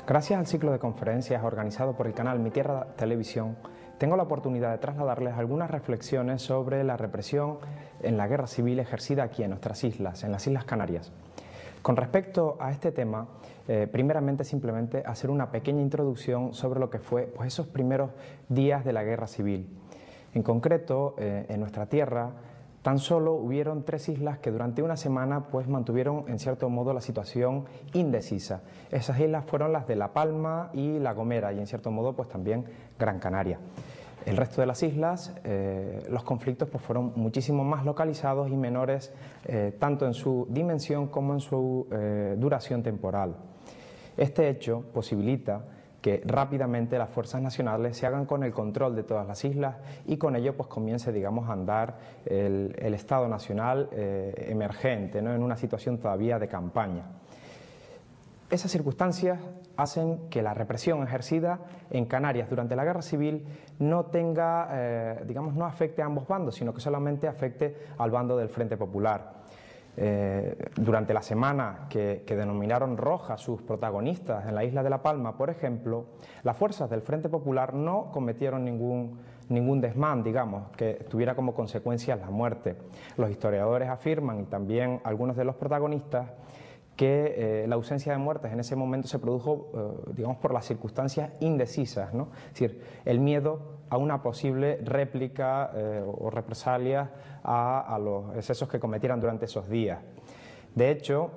Gracias al ciclo de conferencias organizado por el canal Mi Tierra Televisión, tengo la oportunidad de trasladarles algunas reflexiones sobre la represión en la guerra civil ejercida aquí en nuestras islas, en las Islas Canarias. Con respecto a este tema, primeramente simplemente hacer una pequeña introducción sobre lo que fue esos primeros días de la guerra civil. En concreto, en nuestra tierra, tan solo hubieron 3 islas que durante una semana mantuvieron en cierto modo la situación indecisa. Esas islas fueron las de La Palma y La Gomera y en cierto modo también Gran Canaria. El resto de las islas, los conflictos fueron muchísimo más localizados y menores tanto en su dimensión como en su duración temporal. Este hecho posibilita que rápidamente las fuerzas nacionales se hagan con el control de todas las islas y con ello comience, a andar el Estado Nacional emergente, ¿no?, en una situación todavía de campaña. Esas circunstancias hacen que la represión ejercida en Canarias durante la Guerra Civil no tenga, no afecte a ambos bandos, sino que solamente afecte al bando del Frente Popular. Durante la semana que denominaron roja sus protagonistas en la isla de La Palma, por ejemplo, las fuerzas del Frente Popular no cometieron ningún desmán, que tuviera como consecuencia la muerte. Los historiadores afirman, y también algunos de los protagonistas, que la ausencia de muertes en ese momento se produjo, por las circunstancias indecisas, ¿no? Es decir, el miedo a una posible réplica o represalia a los excesos que cometieran durante esos días. De hecho,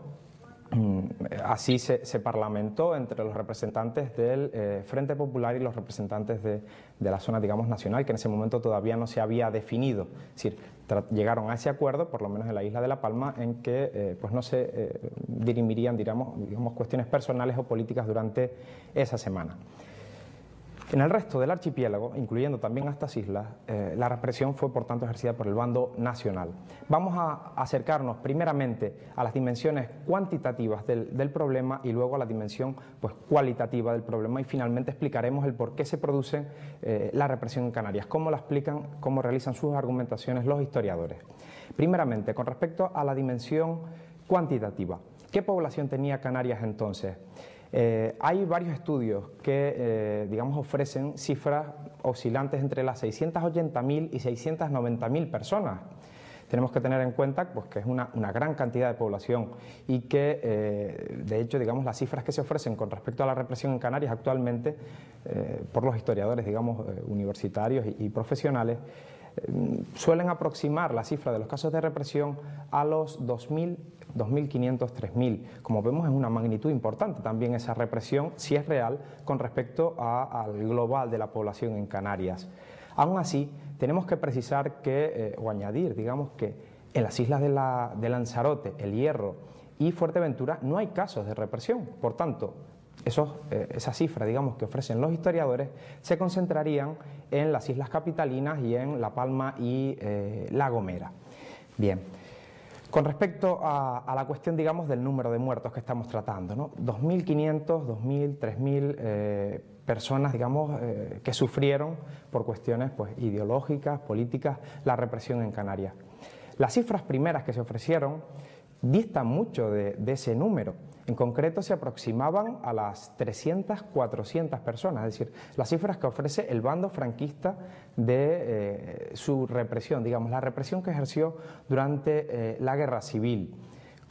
así se parlamentó entre los representantes del Frente Popular y los representantes de la zona, nacional, que en ese momento todavía no se había definido. Es decir, llegaron a ese acuerdo, por lo menos en la isla de La Palma, en que no se dirimirían, cuestiones personales o políticas durante esa semana. En el resto del archipiélago, incluyendo también a estas islas, la represión fue por tanto ejercida por el bando nacional. Vamos a acercarnos primeramente a las dimensiones cuantitativas del problema y luego a la dimensión cualitativa del problema, y finalmente explicaremos el por qué se produce la represión en Canarias, cómo la explican, cómo realizan sus argumentaciones los historiadores. Primeramente, con respecto a la dimensión cuantitativa, ¿qué población tenía Canarias entonces? Hay varios estudios que ofrecen cifras oscilantes entre las 680.000 y 690.000 personas. Tenemos que tener en cuenta que es una gran cantidad de población y que, de hecho, las cifras que se ofrecen con respecto a la represión en Canarias actualmente, por los historiadores, universitarios y profesionales, suelen aproximar la cifra de los casos de represión a los 2.000, 2.500, 3.000. Como vemos, es una magnitud importante también esa represión, si es real, con respecto al global de la población en Canarias. Aún así, tenemos que precisar o añadir, que en las islas de Lanzarote, El Hierro y Fuerteventura no hay casos de represión. Por tanto, esas cifras, que ofrecen los historiadores, se concentrarían en las islas capitalinas y en La Palma y La Gomera. Bien, con respecto a la cuestión, del número de muertos que estamos tratando, ¿no? 2.500, 2.000, 3.000 personas, que sufrieron por cuestiones ideológicas, políticas, la represión en Canarias. Las cifras primeras que se ofrecieron distan mucho de ese número. En concreto, se aproximaban a las 300, 400 personas, es decir, las cifras que ofrece el bando franquista de su represión, la represión que ejerció durante la Guerra Civil.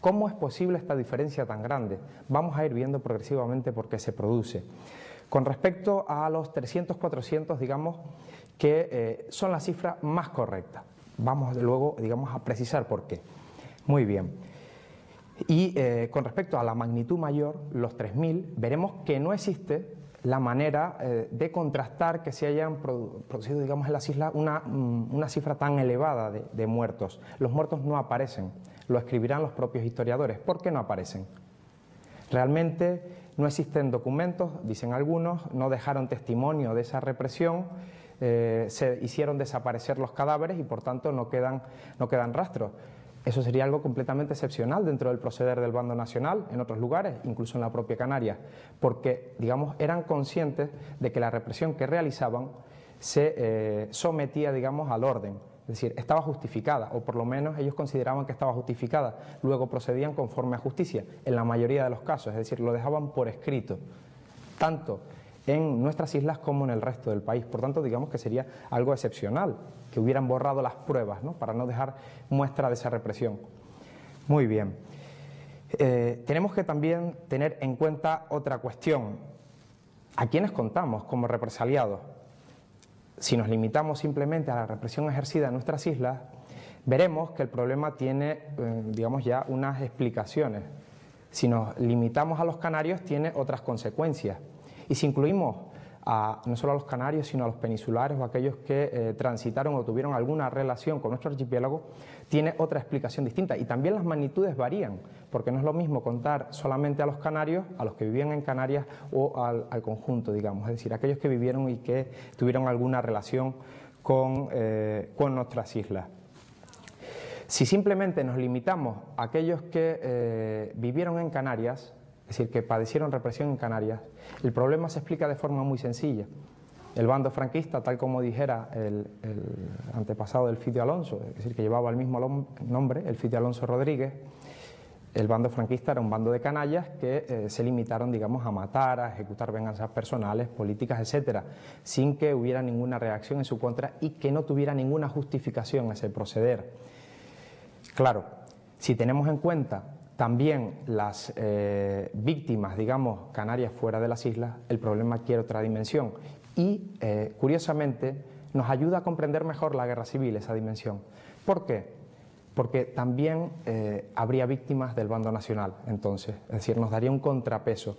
¿Cómo es posible esta diferencia tan grande? Vamos a ir viendo progresivamente por qué se produce. Con respecto a los 300, 400, que son las cifras más correctas. Vamos luego, a precisar por qué. Muy bien. Y con respecto a la magnitud mayor, los 3.000, veremos que no existe la manera de contrastar que se hayan producido, en las islas una cifra tan elevada de muertos. Los muertos no aparecen, lo escribirán los propios historiadores. ¿Por qué no aparecen? Realmente no existen documentos, dicen algunos, no dejaron testimonio de esa represión, se hicieron desaparecer los cadáveres y por tanto no quedan rastros. Eso sería algo completamente excepcional dentro del proceder del bando nacional, en otros lugares, incluso en la propia Canarias, porque, eran conscientes de que la represión que realizaban se sometía, al orden, es decir, estaba justificada, o por lo menos ellos consideraban que estaba justificada, luego procedían conforme a justicia, en la mayoría de los casos, es decir, lo dejaban por escrito. tanto en nuestras islas como en el resto del país. Por tanto, digamos que sería algo excepcional, que hubieran borrado las pruebas, ¿no?, para no dejar muestra de esa represión. Muy bien. Tenemos que también tener en cuenta otra cuestión. ¿A quiénes contamos como represaliados? Si nos limitamos simplemente a la represión ejercida en nuestras islas, veremos que el problema tiene, digamos, ya unas explicaciones. Si nos limitamos a los canarios, tiene otras consecuencias. Y si incluimos no solo a los canarios, sino a los peninsulares o a aquellos que transitaron o tuvieron alguna relación con nuestro archipiélago, tiene otra explicación distinta. Y también las magnitudes varían, porque no es lo mismo contar solamente a los canarios, a los que vivían en Canarias, o al conjunto, digamos, es decir, aquellos que vivieron y que tuvieron alguna relación con nuestras islas. Si simplemente nos limitamos a aquellos que vivieron en Canarias, es decir, que padecieron represión en Canarias, el problema se explica de forma muy sencilla. El bando franquista, tal como dijera el antepasado del Elfidio Alonso, es decir, que llevaba el mismo nombre, Elfidio Alonso Rodríguez, el bando franquista era un bando de canallas que se limitaron, digamos, a matar, a ejecutar venganzas personales, políticas, etcétera, sin que hubiera ninguna reacción en su contra y que no tuviera ninguna justificación ese proceder. Claro, si tenemos en cuenta también las víctimas, digamos, canarias fuera de las islas, el problema adquiere otra dimensión y, curiosamente, nos ayuda a comprender mejor la guerra civil, esa dimensión. ¿Por qué? Porque también habría víctimas del bando nacional, entonces, es decir, nos daría un contrapeso,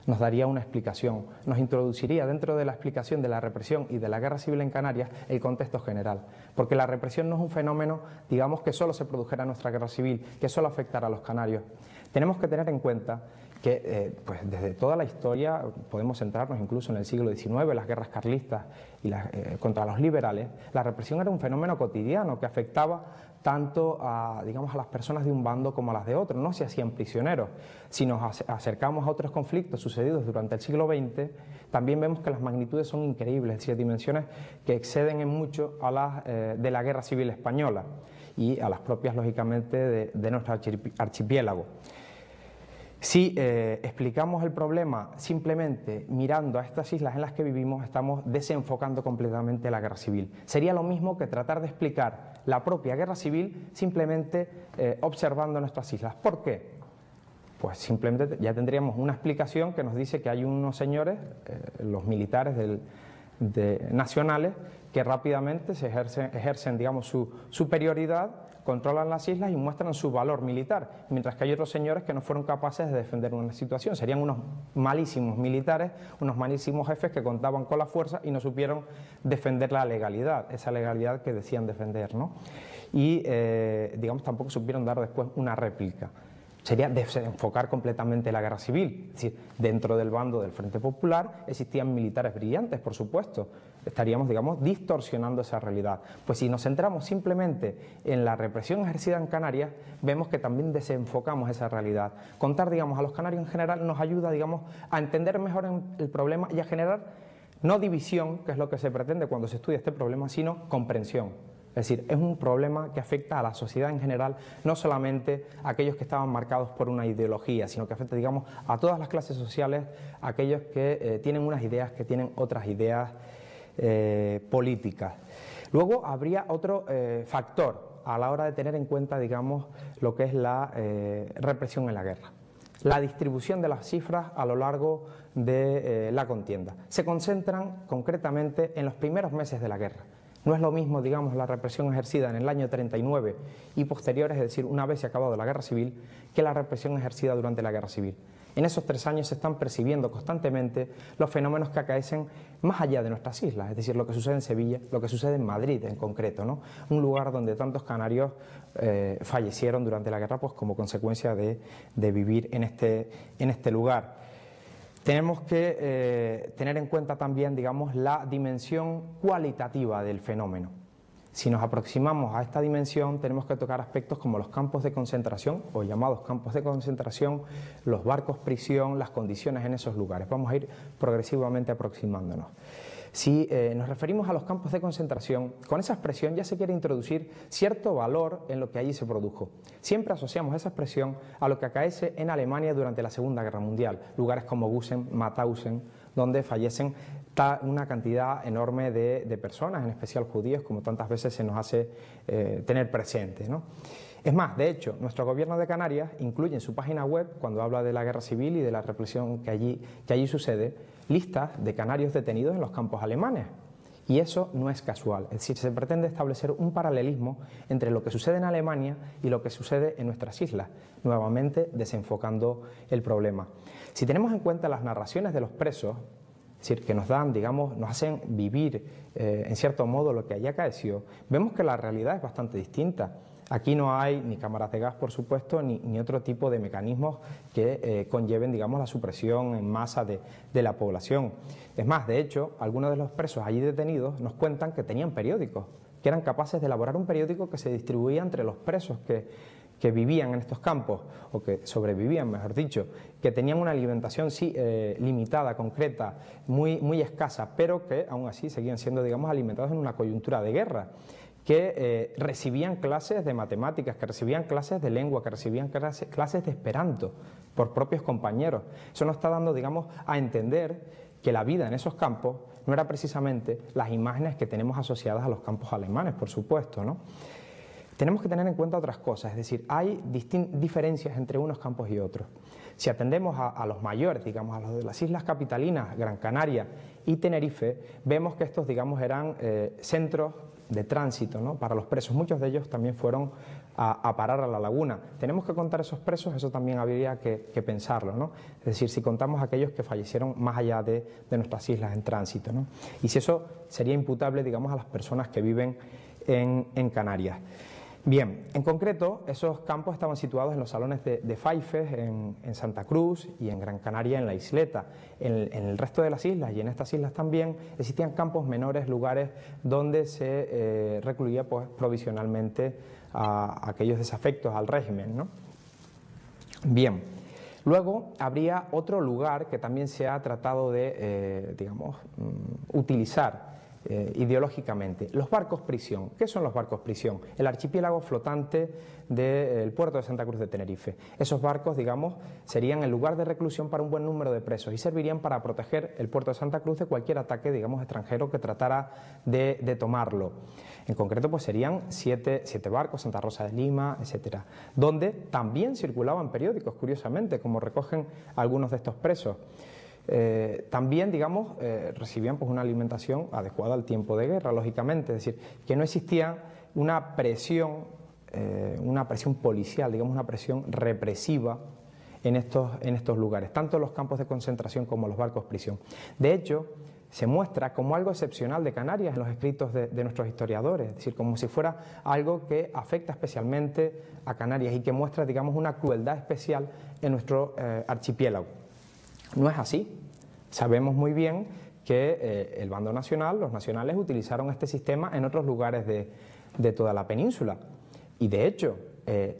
nos daría una explicación, nos introduciría dentro de la explicación de la represión y de la guerra civil en Canarias el contexto general, porque la represión no es un fenómeno, digamos, que solo se produjera en nuestra guerra civil, que solo afectara a los canarios. Tenemos que tener en cuenta que pues desde toda la historia, podemos centrarnos incluso en el siglo XIX, las guerras carlistas y contra los liberales, la represión era un fenómeno cotidiano que afectaba tanto digamos, a las personas de un bando como a las de otro, no se hacían prisioneros. Si nos acercamos a otros conflictos sucedidos durante el siglo XX, también vemos que las magnitudes son increíbles, es decir, dimensiones que exceden en mucho a las de la Guerra Civil Española y a las propias, lógicamente, de nuestro archipiélago. Si explicamos el problema simplemente mirando a estas islas en las que vivimos, estamos desenfocando completamente la guerra civil. Sería lo mismo que tratar de explicar la propia guerra civil simplemente observando nuestras islas. ¿Por qué? Pues simplemente ya tendríamos una explicación que nos dice que hay unos señores, los militares nacionales, que rápidamente ejercen digamos, su superioridad, controlan las islas y muestran su valor militar, mientras que hay otros señores que no fueron capaces de defender una situación. Serían unos malísimos militares, unos malísimos jefes que contaban con la fuerza y no supieron defender la legalidad, esa legalidad que decían defender, ¿no? Y, digamos, tampoco supieron dar después una réplica. Sería desenfocar completamente la guerra civil. Es decir, dentro del bando del Frente Popular existían militares brillantes, por supuesto. Estaríamos, digamos, distorsionando esa realidad. Pues si nos centramos simplemente en la represión ejercida en Canarias, vemos que también desenfocamos esa realidad. Contar, digamos, a los canarios en general nos ayuda, digamos, a entender mejor el problema y a generar no división, que es lo que se pretende cuando se estudia este problema, sino comprensión. Es decir, es un problema que afecta a la sociedad en general, no solamente a aquellos que estaban marcados por una ideología, sino que afecta, digamos, a todas las clases sociales, a aquellos que tienen unas ideas, que tienen otras ideas políticas. Luego habría otro factor a la hora de tener en cuenta, digamos, lo que es la represión en la guerra. La distribución de las cifras a lo largo de la contienda. Se concentran concretamente en los primeros meses de la guerra. No es lo mismo, digamos, la represión ejercida en el año 39 y posteriores, es decir, una vez se ha acabado la guerra civil, que la represión ejercida durante la guerra civil. En esos 3 años se están percibiendo constantemente los fenómenos que acaecen más allá de nuestras islas, es decir, lo que sucede en Sevilla, lo que sucede en Madrid en concreto, ¿no? Un lugar donde tantos canarios fallecieron durante la guerra, pues como consecuencia de vivir en este lugar. Tenemos que tener en cuenta también, digamos, la dimensión cualitativa del fenómeno. Si nos aproximamos a esta dimensión, tenemos que tocar aspectos como los campos de concentración, o llamados campos de concentración, los barcos prisión, las condiciones en esos lugares. Vamos a ir progresivamente aproximándonos. Si nos referimos a los campos de concentración, con esa expresión ya se quiere introducir cierto valor en lo que allí se produjo. Siempre asociamos esa expresión a lo que acaece en Alemania durante la Segunda Guerra Mundial, lugares como Gusen, Mauthausen donde fallecen una cantidad enorme de personas, en especial judíos, como tantas veces se nos hace tener presente, ¿no? Es más, de hecho, nuestro gobierno de Canarias incluye en su página web, cuando habla de la guerra civil y de la represión que allí sucede, listas de canarios detenidos en los campos alemanes. Y eso no es casual, es decir, se pretende establecer un paralelismo entre lo que sucede en Alemania y lo que sucede en nuestras islas, nuevamente desenfocando el problema. Si tenemos en cuenta las narraciones de los presos, es decir, que nos dan, digamos, nos hacen vivir en cierto modo lo que allí acaeció, vemos que la realidad es bastante distinta. Aquí no hay ni cámaras de gas, por supuesto, ni otro tipo de mecanismos que conlleven, digamos, la supresión en masa de la población. Es más, de hecho, algunos de los presos allí detenidos nos cuentan que tenían periódicos, que eran capaces de elaborar un periódico que se distribuía entre los presos que vivían en estos campos, o que sobrevivían, mejor dicho, que tenían una alimentación sí limitada, concreta, muy escasa, pero que aún así seguían siendo, digamos, alimentados en una coyuntura de guerra, que recibían clases de matemáticas, que recibían clases de lengua, que recibían clases de esperanto por propios compañeros. Eso nos está dando, digamos, a entender que la vida en esos campos no era precisamente las imágenes que tenemos asociadas a los campos alemanes, por supuesto, ¿no? Tenemos que tener en cuenta otras cosas, es decir, hay diferencias entre unos campos y otros. Si atendemos a los mayores, digamos, a los de las islas capitalinas, Gran Canaria y Tenerife, vemos que estos, digamos, eran centros de tránsito, ¿no?, para los presos. Muchos de ellos también fueron a parar a la laguna. ¿Tenemos que contar esos presos? Eso también habría que pensarlo, ¿no? Es decir, si contamos aquellos que fallecieron más allá de nuestras islas en tránsito, ¿no? Y si eso sería imputable, digamos, a las personas que viven en Canarias. Bien, en concreto, esos campos estaban situados en los salones de Faifes, en Santa Cruz y en Gran Canaria, en la isleta. En el resto de las islas y en estas islas también existían campos menores, lugares donde se recluía, pues, provisionalmente a aquellos desafectos al régimen, ¿no? Bien, luego habría otro lugar que también se ha tratado de, digamos, utilizar ideológicamente, los barcos prisión. ¿Qué son los barcos prisión? El archipiélago flotante del puerto de Santa Cruz de Tenerife. Esos barcos, digamos, serían el lugar de reclusión para un buen número de presos y servirían para proteger el puerto de Santa Cruz de cualquier ataque, digamos, extranjero que tratara de tomarlo. En concreto, pues serían siete barcos, Santa Rosa de Lima, etcétera, donde también circulaban periódicos, curiosamente, como recogen algunos de estos presos. También, digamos, recibían, pues, una alimentación adecuada al tiempo de guerra, lógicamente, es decir, que no existía una presión policial, digamos, una presión represiva en estos lugares, tanto en los campos de concentración como en los barcos prisión. De hecho, se muestra como algo excepcional de Canarias en los escritos de nuestros historiadores, es decir, como si fuera algo que afecta especialmente a Canarias y que muestra, digamos, una crueldad especial en nuestro archipiélago. No es así. Sabemos muy bien que el bando nacional, los nacionales, utilizaron este sistema en otros lugares de toda la península. Y de hecho,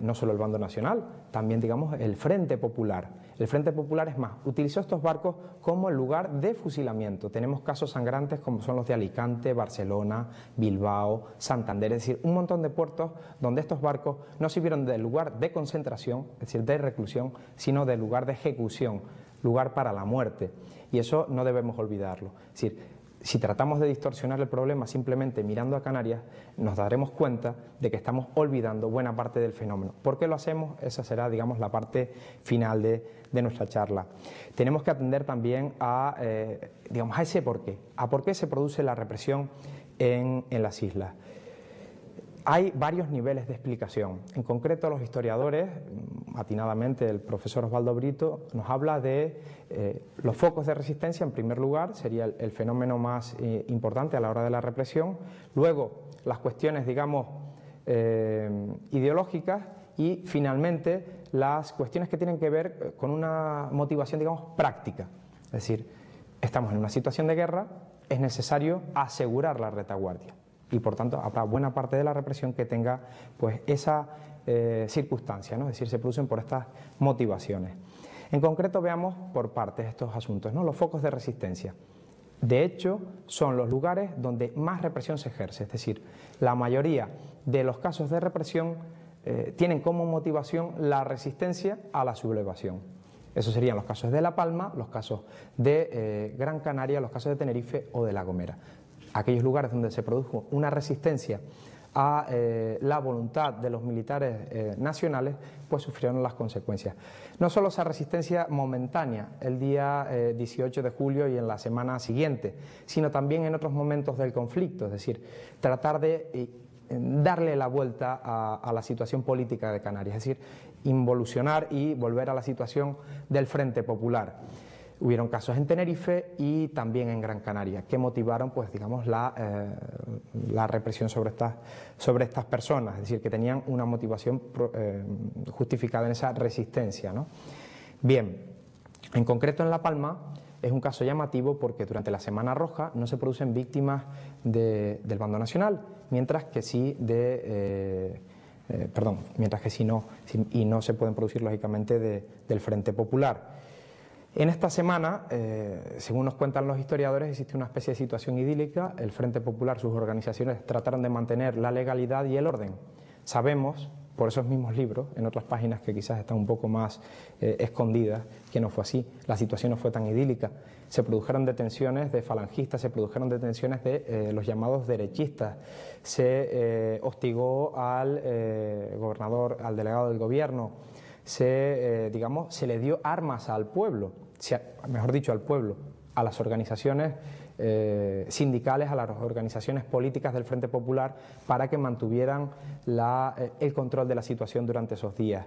no solo el bando nacional, también, digamos, el Frente Popular. El Frente Popular, es más, utilizó estos barcos como el lugar de fusilamiento. Tenemos casos sangrantes como son los de Alicante, Barcelona, Bilbao, Santander, es decir, un montón de puertos donde estos barcos no sirvieron de lugar de concentración, es decir, de reclusión, sino de lugar de ejecución, lugar para la muerte. Y eso no debemos olvidarlo. Es decir, si tratamos de distorsionar el problema simplemente mirando a Canarias, nos daremos cuenta de que estamos olvidando buena parte del fenómeno. ¿Por qué lo hacemos? Esa será, digamos, la parte final de nuestra charla. Tenemos que atender también a, digamos, a ese porqué. A por qué se produce la represión en las islas. Hay varios niveles de explicación. En concreto, los historiadores, atinadamente el profesor Osvaldo Brito, nos habla de los focos de resistencia. En primer lugar, sería el fenómeno más importante a la hora de la represión. Luego, las cuestiones, digamos, ideológicas. Y, finalmente, las cuestiones que tienen que ver con una motivación, digamos, práctica. Es decir, estamos en una situación de guerra, es necesario asegurar la retaguardia. Y, por tanto, habrá buena parte de la represión que tenga, pues, esa circunstancia, ¿no? Es decir, se producen por estas motivaciones. En concreto, veamos por partes estos asuntos, ¿no? Los focos de resistencia. De hecho, son los lugares donde más represión se ejerce, es decir, la mayoría de los casos de represión tienen como motivación la resistencia a la sublevación. Esos serían los casos de La Palma, los casos de Gran Canaria, los casos de Tenerife o de La Gomera. Aquellos lugares donde se produjo una resistencia a la voluntad de los militares nacionales, pues sufrieron las consecuencias. No solo esa resistencia momentánea el día 18 de julio y en la semana siguiente, sino también en otros momentos del conflicto, es decir, tratar de darle la vuelta a la situación política de Canarias, es decir, involucionar y volver a la situación del Frente Popular. Hubieron casos en Tenerife y también en Gran Canaria que motivaron, pues, digamos, la represión sobre estas personas, es decir, que tenían una motivación justificada en esa resistencia, ¿no? Bien, en concreto en La Palma es un caso llamativo porque durante la Semana Roja no se producen víctimas del bando nacional, mientras que sí no se pueden producir lógicamente del Frente Popular. En esta semana, según nos cuentan los historiadores, existe una especie de situación idílica. El Frente Popular, sus organizaciones trataron de mantener la legalidad y el orden. Sabemos, por esos mismos libros, en otras páginas que quizás están un poco más escondidas, que no fue así. La situación no fue tan idílica. Se produjeron detenciones de falangistas, se produjeron detenciones de los llamados derechistas. Se hostigó al gobernador, al delegado del gobierno. Se le dio armas al pueblo, mejor dicho, al pueblo, a las organizaciones sindicales, a las organizaciones políticas del Frente Popular, para que mantuvieran el control de la situación durante esos días.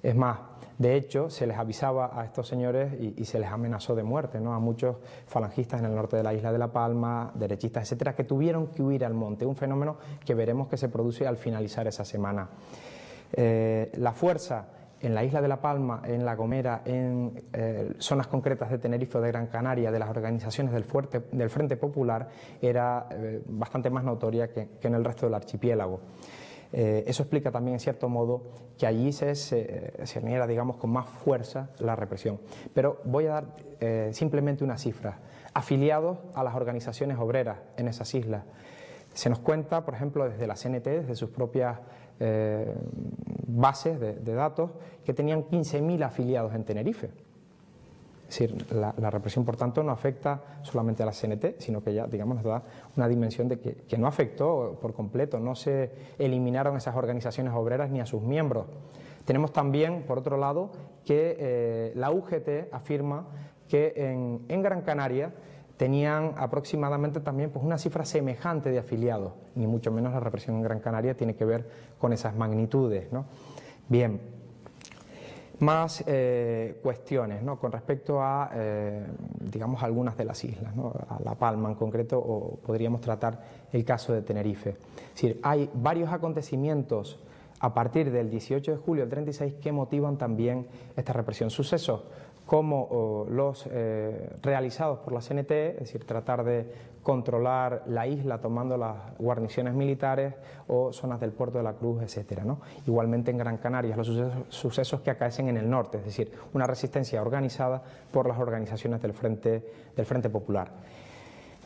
Es más, de hecho, se les avisaba a estos señores y se les amenazó de muerte, ¿no?, a muchos falangistas en el norte de la isla de La Palma, derechistas, etcétera, que tuvieron que huir al monte, un fenómeno que veremos que se produce al finalizar esa semana. La fuerza en la isla de La Palma, en La Gomera, en zonas concretas de Tenerife o de Gran Canaria, de las organizaciones del Frente Popular, era bastante más notoria que en el resto del archipiélago. Eso explica también, en cierto modo, que allí se cerniera, digamos, con más fuerza la represión. Pero voy a dar simplemente unas cifras. Afiliados a las organizaciones obreras en esas islas. Se nos cuenta, por ejemplo, desde la CNT, desde sus propias bases de datos, que tenían 15.000 afiliados en Tenerife. Es decir, la represión, por tanto, no afecta solamente a la CNT, sino que ya, digamos, nos da una dimensión de que no afectó por completo, no se eliminaron esas organizaciones obreras ni a sus miembros. Tenemos también, por otro lado, que la UGT afirma que en Gran Canaria tenían aproximadamente también, pues, una cifra semejante de afiliados, ni mucho menos la represión en Gran Canaria tiene que ver con esas magnitudes, ¿no? Bien, más cuestiones, ¿no?, con respecto a, digamos, algunas de las islas, ¿no?, a La Palma en concreto, o podríamos tratar el caso de Tenerife. Es decir, hay varios acontecimientos a partir del 18 de julio del 36 que motivan también esta represión. Sucesos como los realizados por la CNT, es decir, tratar de controlar la isla tomando las guarniciones militares o zonas del puerto de la Cruz, etcétera, ¿no? Igualmente en Gran Canaria, los sucesos que acaecen en el norte, es decir, una resistencia organizada por las organizaciones del Frente Popular.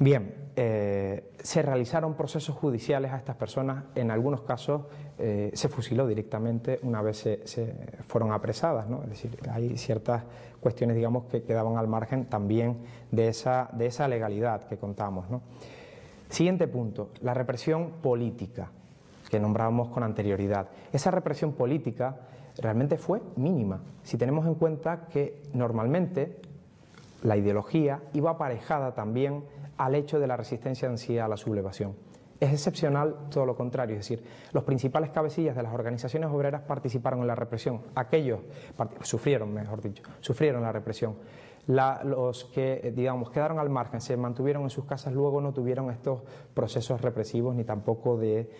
Bien, se realizaron procesos judiciales a estas personas, en algunos casos se fusiló directamente una vez se fueron apresadas, ¿no? Es decir, hay ciertas cuestiones, digamos, que quedaban al margen también de esa legalidad que contamos, ¿no? Siguiente punto, la represión política, que nombrábamos con anterioridad. Esa represión política realmente fue mínima, si tenemos en cuenta que normalmente la ideología iba aparejada también al hecho de la resistencia en sí a la sublevación. Es excepcional todo lo contrario, es decir, los principales cabecillas de las organizaciones obreras participaron en la represión, sufrieron la represión. Los que, digamos, quedaron al margen, se mantuvieron en sus casas, luego no tuvieron estos procesos represivos ni tampoco de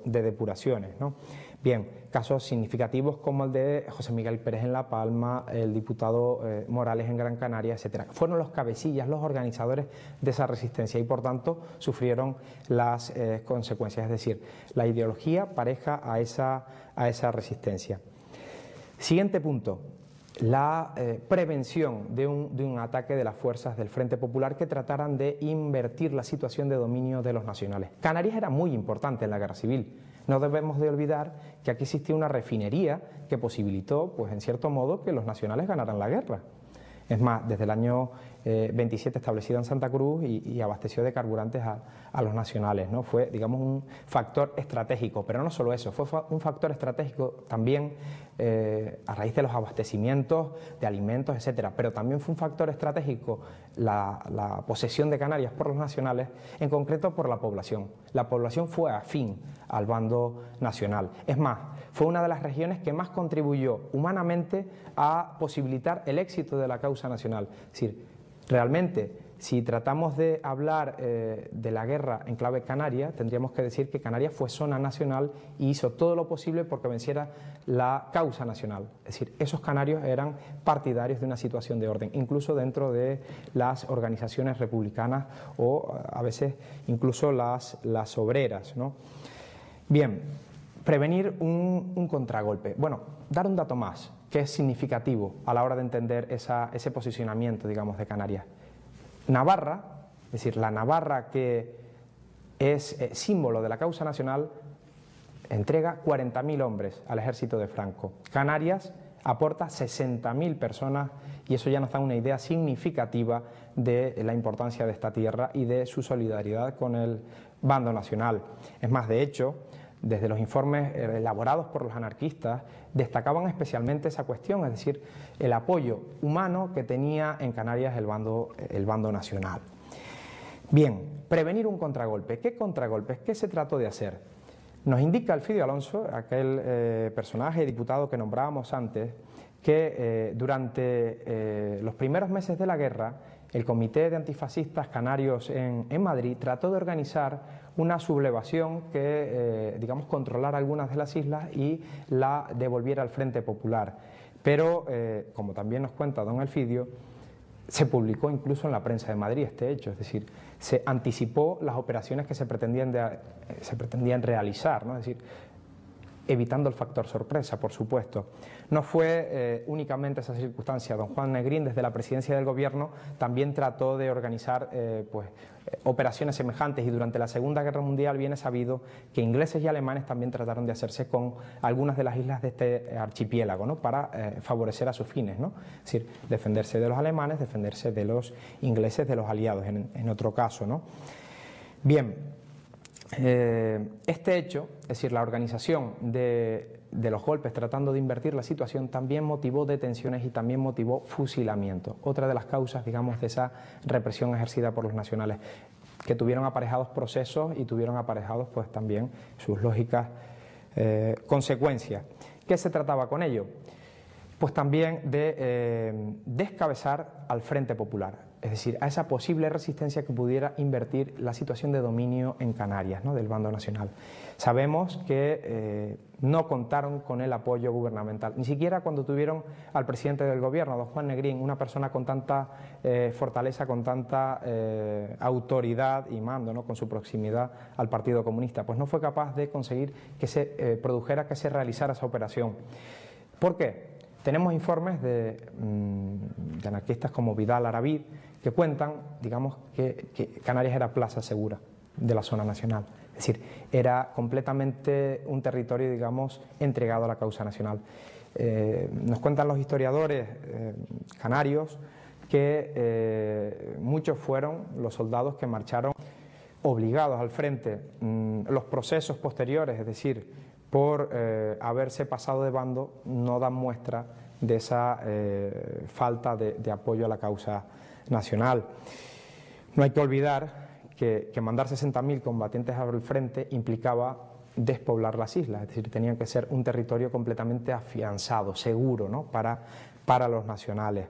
depuraciones, ¿no? Bien, casos significativos como el de José Miguel Pérez en La Palma, el diputado Morales en Gran Canaria, etcétera. Fueron los cabecillas, los organizadores de esa resistencia y, por tanto, sufrieron las consecuencias, es decir, la ideología pareja a esa resistencia. Siguiente punto. La prevención de un ataque de las fuerzas del Frente Popular que trataran de invertir la situación de dominio de los nacionales. Canarias era muy importante en la guerra civil. No debemos de olvidar que aquí existía una refinería que posibilitó, pues en cierto modo, que los nacionales ganaran la guerra. Es más, desde el año 27 establecida en Santa Cruz y abasteció de carburantes a los nacionales, ¿no? Fue, digamos, un factor estratégico, pero no solo eso, fue un factor estratégico también a raíz de los abastecimientos de alimentos, etcétera, pero también fue un factor estratégico la posesión de Canarias por los nacionales, en concreto por la población. La población fue afín al bando nacional. Es más, fue una de las regiones que más contribuyó humanamente a posibilitar el éxito de la causa nacional. Es decir, realmente, si tratamos de hablar de la guerra en clave canaria, tendríamos que decir que Canarias fue zona nacional y hizo todo lo posible porque venciera la causa nacional. Es decir, esos canarios eran partidarios de una situación de orden, incluso dentro de las organizaciones republicanas o a veces incluso las obreras, ¿no? Bien, prevenir un contragolpe. Bueno, dar un dato más que es significativo a la hora de entender ese posicionamiento, digamos, de Canarias. Navarra, es decir, la Navarra que es símbolo de la causa nacional, entrega 40.000 hombres al ejército de Franco. Canarias aporta 60.000 personas y eso ya nos da una idea significativa de la importancia de esta tierra y de su solidaridad con el bando nacional. Es más, de hecho, desde los informes elaborados por los anarquistas, destacaban especialmente esa cuestión, es decir, el apoyo humano que tenía en Canarias el bando nacional. Bien, prevenir un contragolpe. ¿Qué contragolpes? ¿Qué se trató de hacer? Nos indica Elfidio Alonso, aquel personaje diputado que nombrábamos antes, que durante los primeros meses de la guerra, el Comité de Antifascistas Canarios en Madrid trató de organizar una sublevación que, digamos, controlara algunas de las islas y la devolviera al Frente Popular. Pero, como también nos cuenta don Elfidio, se publicó incluso en la prensa de Madrid este hecho, es decir, se anticipó las operaciones que se pretendían realizar, ¿no? Es decir, evitando el factor sorpresa, por supuesto. No fue únicamente esa circunstancia. Don Juan Negrín, desde la presidencia del gobierno, también trató de organizar operaciones semejantes y durante la Segunda Guerra Mundial viene sabido que ingleses y alemanes también trataron de hacerse con algunas de las islas de este archipiélago, ¿no? Para favorecer a sus fines, ¿no? Es decir, defenderse de los alemanes, defenderse de los ingleses, de los aliados en otro caso, ¿no? Bien. Este hecho, es decir, la organización de los golpes tratando de invertir la situación, también motivó detenciones y también motivó fusilamientos. Otra de las causas, digamos, de esa represión ejercida por los nacionales, que tuvieron aparejados procesos y tuvieron aparejados, pues, también sus lógicas consecuencias. ¿Qué se trataba con ello? Pues también de descabezar al Frente Popular, es decir, a esa posible resistencia que pudiera invertir la situación de dominio en Canarias, ¿no? Del bando nacional. Sabemos que no contaron con el apoyo gubernamental, ni siquiera cuando tuvieron al presidente del gobierno, don Juan Negrín, una persona con tanta fortaleza, con tanta autoridad y mando, ¿no? Con su proximidad al Partido Comunista, pues no fue capaz de conseguir que se produjera, que se realizara esa operación. ¿Por qué? Tenemos informes de anarquistas como Vidal Aravid que cuentan, digamos, que Canarias era plaza segura de la zona nacional. Es decir, era completamente un territorio, digamos, entregado a la causa nacional. Nos cuentan los historiadores canarios que muchos fueron los soldados que marcharon obligados al frente. Los procesos posteriores, es decir, por haberse pasado de bando, no dan muestra de esa falta de apoyo a la causa nacional. No hay que olvidar que mandar 60.000 combatientes al frente implicaba despoblar las islas, es decir, tenían que ser un territorio completamente afianzado, seguro, ¿no? para los nacionales.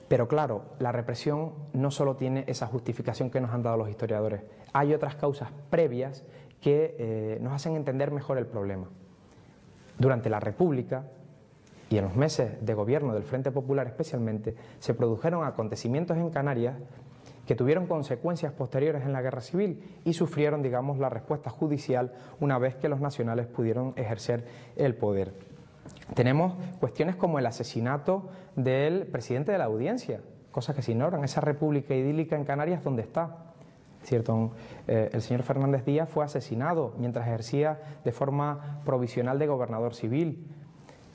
Pero claro, la represión no solo tiene esa justificación que nos han dado los historiadores, hay otras causas previas que nos hacen entender mejor el problema. Durante la República y en los meses de gobierno del Frente Popular especialmente, se produjeron acontecimientos en Canarias que tuvieron consecuencias posteriores en la Guerra Civil y sufrieron, digamos, la respuesta judicial una vez que los nacionales pudieron ejercer el poder. Tenemos cuestiones como el asesinato del presidente de la Audiencia, cosas que se ignoran, esa república idílica en Canarias, ¿dónde está? Es ¿cierto? El señor Fernández Díaz fue asesinado mientras ejercía de forma provisional de gobernador civil.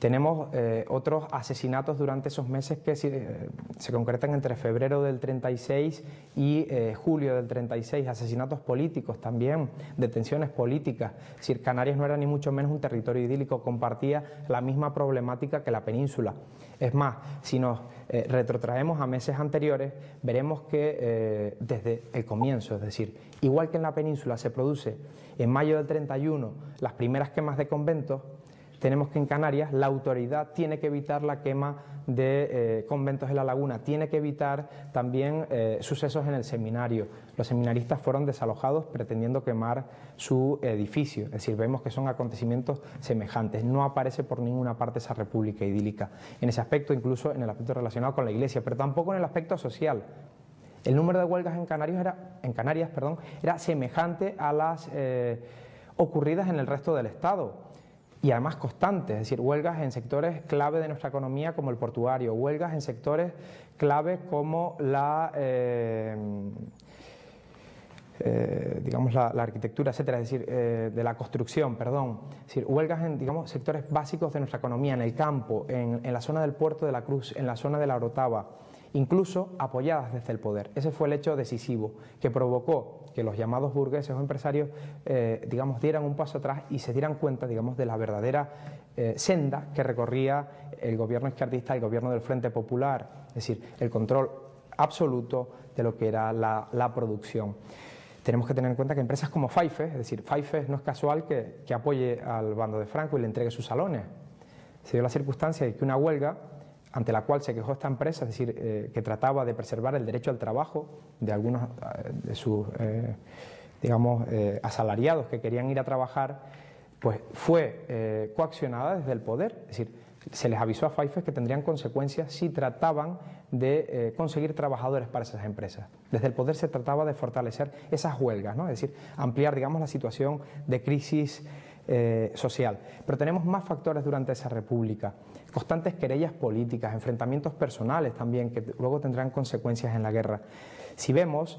Tenemos otros asesinatos durante esos meses que se concretan entre febrero del 36 y julio del 36, asesinatos políticos también, detenciones políticas. Es decir, Canarias no era ni mucho menos un territorio idílico, compartía la misma problemática que la península. Es más, si nos retrotraemos a meses anteriores, veremos que desde el comienzo, es decir, igual que en la península se produce en mayo del 31 las primeras quemas de conventos, tenemos que en Canarias la autoridad tiene que evitar la quema de conventos en la laguna, tiene que evitar también sucesos en el seminario. Los seminaristas fueron desalojados pretendiendo quemar su edificio, es decir, vemos que son acontecimientos semejantes. No aparece por ninguna parte esa república idílica, en ese aspecto, incluso en el aspecto relacionado con la Iglesia, pero tampoco en el aspecto social. El número de huelgas en Canarias era semejante a las ocurridas en el resto del Estado. Y además constantes, es decir, huelgas en sectores clave de nuestra economía como el portuario, huelgas en sectores clave como la arquitectura, etcétera, es decir, de la construcción, perdón. Es decir, huelgas en, digamos, sectores básicos de nuestra economía, en el campo, en la zona del Puerto de la Cruz, en la zona de la Orotava, incluso apoyadas desde el poder. Ese fue el hecho decisivo que provocó que los llamados burgueses o empresarios, dieran un paso atrás y se dieran cuenta, de la verdadera senda que recorría el gobierno izquierdista, el gobierno del Frente Popular, es decir, el control absoluto de lo que era la producción. Tenemos que tener en cuenta que empresas como Faife, es decir, Faife no es casual que apoye al bando de Franco y le entregue sus salones. Se dio la circunstancia de que una huelga ante la cual se quejó esta empresa, es decir, que trataba de preservar el derecho al trabajo de algunos de sus, asalariados que querían ir a trabajar, pues fue coaccionada desde el poder, es decir, se les avisó a Faife que tendrían consecuencias si trataban de conseguir trabajadores para esas empresas. Desde el poder se trataba de fortalecer esas huelgas, ¿no? Es decir, ampliar, la situación de crisis social. Pero tenemos más factores durante esa república, constantes querellas políticas, enfrentamientos personales también, que luego tendrán consecuencias en la guerra. Si vemos,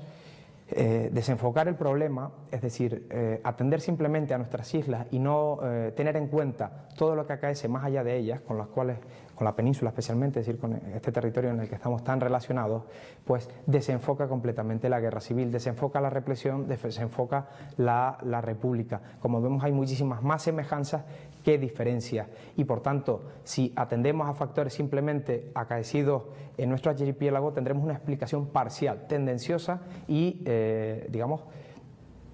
desenfocar el problema, es decir, atender simplemente a nuestras islas y no tener en cuenta todo lo que acaece más allá de ellas, con las cuales, con la península especialmente, es decir, con este territorio en el que estamos tan relacionados, pues desenfoca completamente la guerra civil, desenfoca la represión, desenfoca la república. Como vemos, hay muchísimas más semejanzas que diferencias y, por tanto, si atendemos a factores simplemente acaecidos en nuestro archipiélago, tendremos una explicación parcial, tendenciosa y,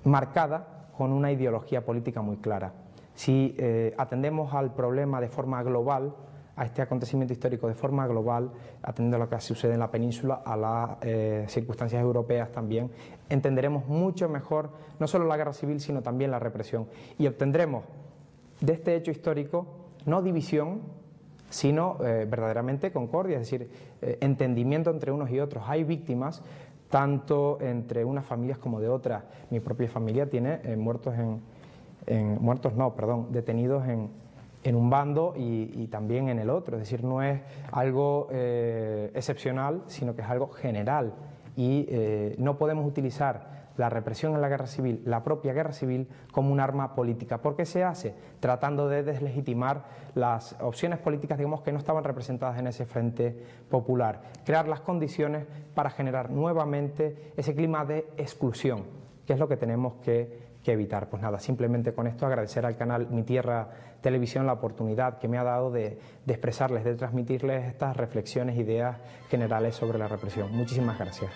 marcada con una ideología política muy clara. Si atendemos al problema de forma global, a este acontecimiento histórico de forma global, atendiendo a lo que sucede en la península, a las circunstancias europeas también, entenderemos mucho mejor no solo la guerra civil, sino también la represión, y obtendremos de este hecho histórico no división, sino verdaderamente concordia, es decir, entendimiento entre unos y otros. Hay víctimas tanto entre unas familias como de otras. Mi propia familia tiene detenidos en un bando y también en el otro, es decir, no es algo excepcional, sino que es algo general, y no podemos utilizar la represión en la guerra civil, la propia guerra civil, como un arma política. ¿Por qué se hace? Tratando de deslegitimar las opciones políticas, que no estaban representadas en ese Frente Popular, crear las condiciones para generar nuevamente ese clima de exclusión, que es lo que tenemos que evitar. Pues nada, simplemente con esto agradecer al canal Mi Tierra Televisión la oportunidad que me ha dado de expresarles, de transmitirles estas reflexiones, ideas generales sobre la represión. Muchísimas gracias.